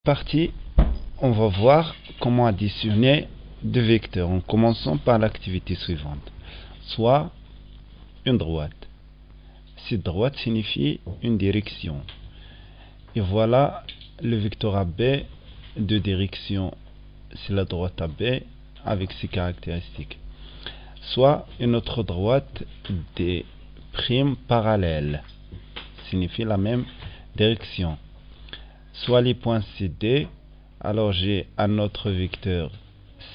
partie, on va voir comment additionner deux vecteurs en commençant par l'activité suivante, soit une droite. Cette droite signifie une direction. Et voilà le vecteur AB de direction, c'est la droite AB avec ses caractéristiques. Soit une autre droite des primes parallèles, signifie la même direction. Soit les points CD, alors j'ai un autre vecteur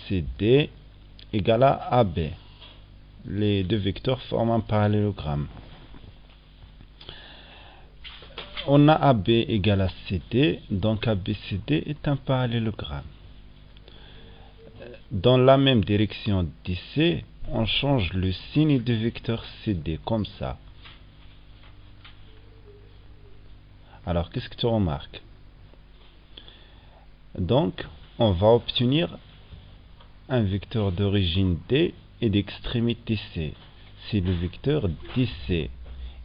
CD égal à AB. Les deux vecteurs forment un parallélogramme. On a AB égal à CD, donc ABCD est un parallélogramme. Dans la même direction DC, on change le signe du vecteur CD, comme ça. Alors, qu'est-ce que tu remarques? Donc, on va obtenir un vecteur d'origine D et d'extrémité C. C'est le vecteur DC.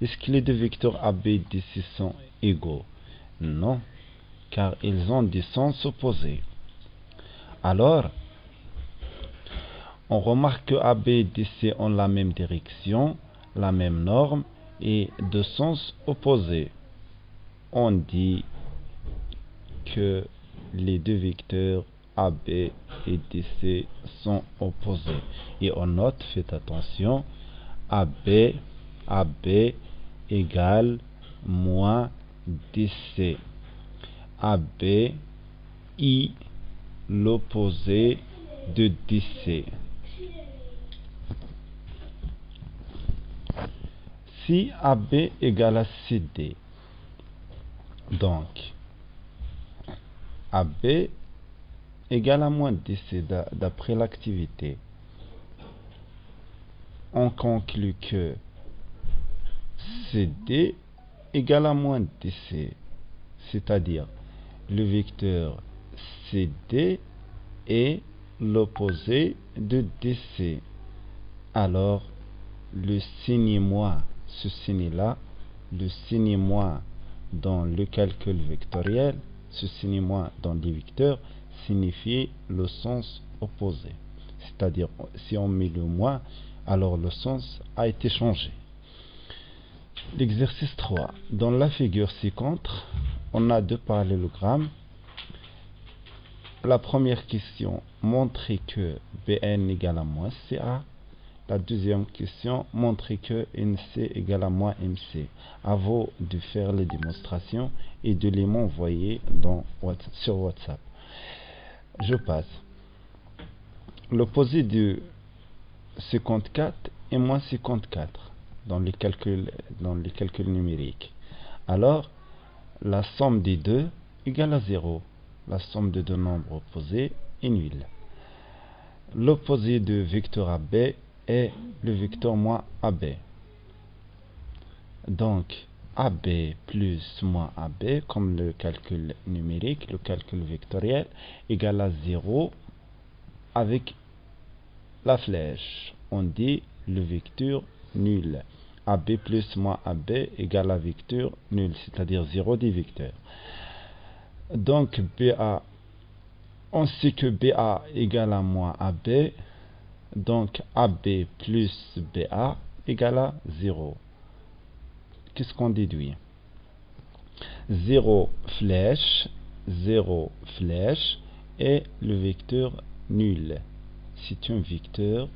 Est-ce que les deux vecteurs AB et DC sont égaux? Non, car ils ont des sens opposés. Alors, on remarque que AB et DC ont la même direction, la même norme et de sens opposés. On dit que les deux vecteurs AB et DC sont opposés. Et on note, faites attention, AB égale moins DC. AB, I, l'opposé de DC. Si AB égale à CD, donc AB égale à moins DC d'après l'activité, on conclut que CD égale à moins DC, c'est-à-dire le vecteur CD est l'opposé de DC. Alors, le signe moins, ce signe-là, le signe moins dans le calcul vectoriel, ce signe moins dans les vecteurs, signifie le sens opposé. C'est-à-dire, si on met le moins, alors le sens a été changé. L'exercice 3. Dans la figure ci-contre, on a deux parallélogrammes. La première question, montrer que BN égale à moins CA. La deuxième question, montrer que NC égale à moins MC. À vous de faire les démonstrations et de les m'envoyer sur WhatsApp. Je passe. L'opposé de 54 est moins 54 dans les calculs numériques. Alors, la somme des deux égale à 0. La somme de deux nombres opposés est nulle. L'opposé de vecteur AB est le vecteur moins AB. Donc, AB plus moins AB, comme le calcul numérique, le calcul vectoriel, égale à 0 avec la flèche. On dit le vecteur nul. AB plus moins AB égale à vecteur nul, c'est-à-dire 0 des vecteurs. Donc, BA, on sait que BA égale à moins AB. Donc, AB plus BA égale à 0. Qu'est-ce qu'on déduit? 0 flèche et le vecteur nul. C'est un vecteur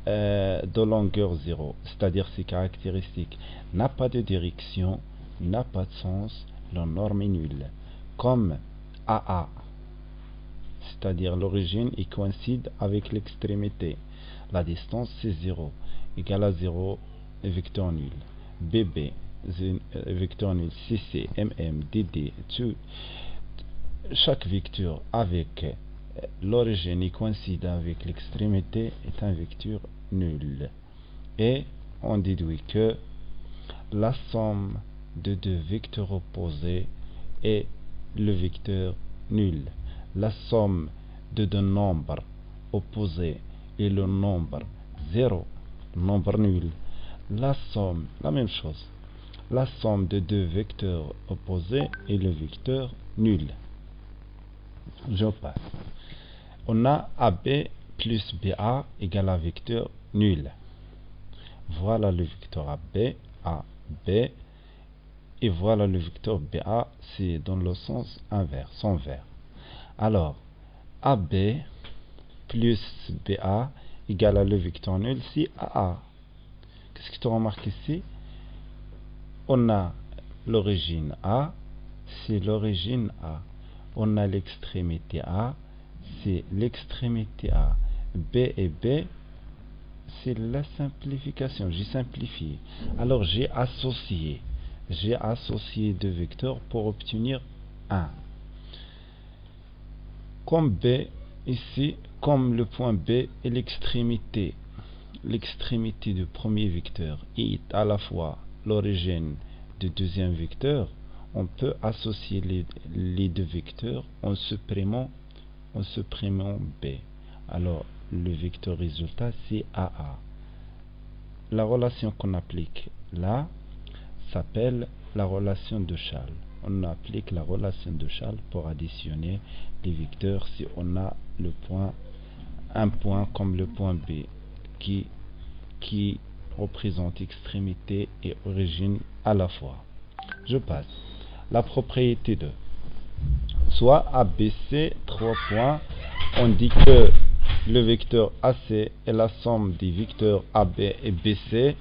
de longueur 0, c'est-à-dire ses caractéristiques. N'a pas de direction, n'a pas de sens, la norme est nulle. Comme AA, c'est-à-dire l'origine il coïncide avec l'extrémité. La distance c'est 0, égale à 0, vecteur nul. BB, vecteur nul. CC, MM, DD, chaque vecteur avec l'origine il coïncide avec l'extrémité est un vecteur nul. Et on déduit que la somme de deux vecteurs opposés est le vecteur nul. La somme de deux nombres opposés est le nombre 0, le nombre nul. La somme, la même chose. La somme de deux vecteurs opposés est le vecteur nul. Je passe. On a AB plus BA égale à vecteur nul. Voilà le vecteur AB, AB, et voilà le vecteur BA, c'est dans le sens inverse, sans vert. Alors, AB plus BA égale à le vecteur nul, c'est AA. Qu'est-ce que tu remarques ici? On a l'origine A, c'est l'origine A. On a l'extrémité A, c'est l'extrémité A. B et B, c'est la simplification. J'ai simplifié. Alors j'ai associé deux vecteurs pour obtenir 1. Comme B, ici, comme le point B est l'extrémité du premier vecteur est à la fois l'origine du deuxième vecteur, on peut associer les deux vecteurs en supprimant B. Alors, le vecteur résultat, c'est AA. La relation qu'on applique là s'appelle la relation de Chasles. On applique la relation de Chasles pour additionner les vecteurs si on a un point comme le point B qui représente extrémité et origine à la fois. Je passe. La propriété de soit ABC 3 points, on dit que le vecteur AC est la somme des vecteurs AB et BC.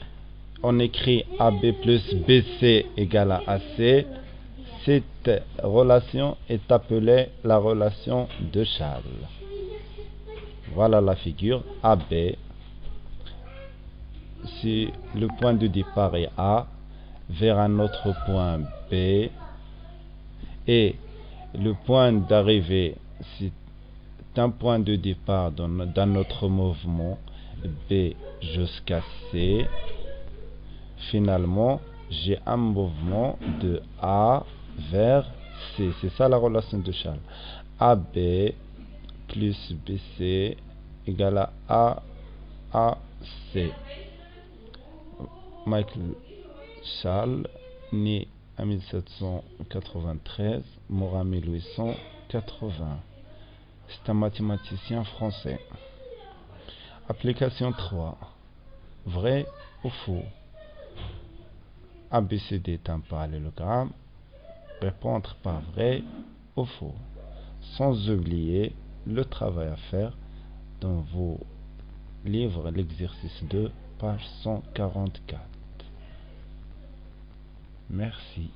On écrit AB plus BC égale à AC. Cette relation est appelée la relation de Chasles. Voilà la figure. AB, si le point de départ est A, vers un autre point B, et le point d'arrivée, c'est un point de départ dans notre mouvement B jusqu'à C. Finalement, j'ai un mouvement de A vers C. C'est ça la relation de Chasles. AB plus BC égale à AAC. Michael Chasles, né en 1793, mort en 1880. C'est un mathématicien français. Application 3. Vrai ou faux? ABCD est un parallélogramme. Répondre par vrai ou faux. Sans oublier le travail à faire dans vos livres, l'exercice 2, page 144. Merci.